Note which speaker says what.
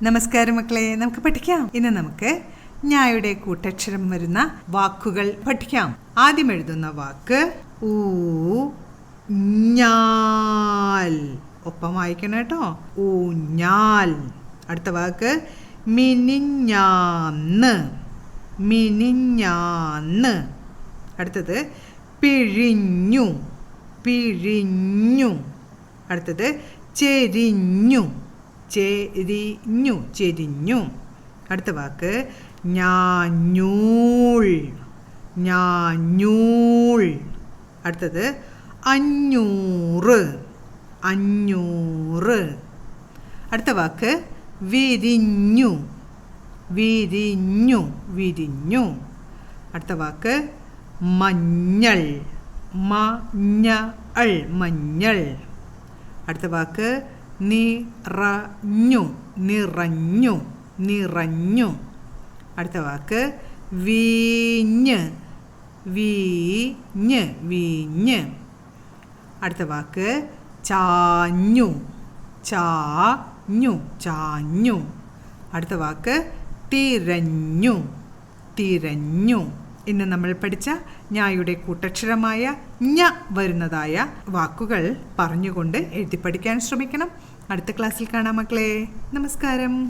Speaker 1: നമസ്കാരം മക്കളെ, നമുക്ക് പഠിക്കാം. ഇന്ന് നമുക്ക് ഞായുടെ കൂട്ടക്ഷരം വരുന്ന വാക്കുകൾ പഠിക്കാം. ആദ്യം എഴുതുന്ന വാക്ക് ഊഞ്ഞാൽ. ഒപ്പം വായിക്കണം കേട്ടോ. ഊഞ്ഞാൽ. അടുത്ത വാക്ക് മിനിഞ്ഞാന്ന്. മിനിഞ്ഞാന്ന്. അടുത്തത് പിഴിഞ്ഞു. പിഴിഞ്ഞു. അടുത്തത് ചെരിഞ്ഞു. ചെരിഞ്ഞു. ചെരിഞ്ഞു. അടുത്ത വാക്ക് ഞാഞ്ഞൂൾ. ഞാഞ്ഞൂൾ. അടുത്തത് അഞ്ഞൂറ്. അഞ്ഞൂറ്. അടുത്ത വാക്ക് വിരിഞ്ഞു. വിരിഞ്ഞു. വിരിഞ്ഞു. അടുത്ത വാക്ക് മഞ്ഞൾ. മഞ്ഞൾ. മഞ്ഞൾ. അടുത്ത വാക്ക് നിറഞ്ഞു. നിറഞ്ഞു. നിറഞ്ഞു. അടുത്ത വാക്ക് വീഞ്ഞ്. വീഞ്ഞ്. വീഞ്ഞ്. അടുത്ത വാക്ക് ചാഞ്ഞു. ചാഞ്ഞു. ചാഞ്ഞു. അടുത്ത വാക്ക് തിരഞ്ഞു. തിരഞ്ഞു. ഇന്ന് നമ്മൾ പഠിച്ച ഞായുടെ കൂട്ടക്ഷരമായ ഞ വരുന്നതായ വാക്കുകൾ പറഞ്ഞുകൊണ്ട് എഴുതി പഠിക്കാൻ ശ്രമിക്കണം. അടുത്ത ക്ലാസ്സിൽ കാണാം മക്കളെ. നമസ്കാരം.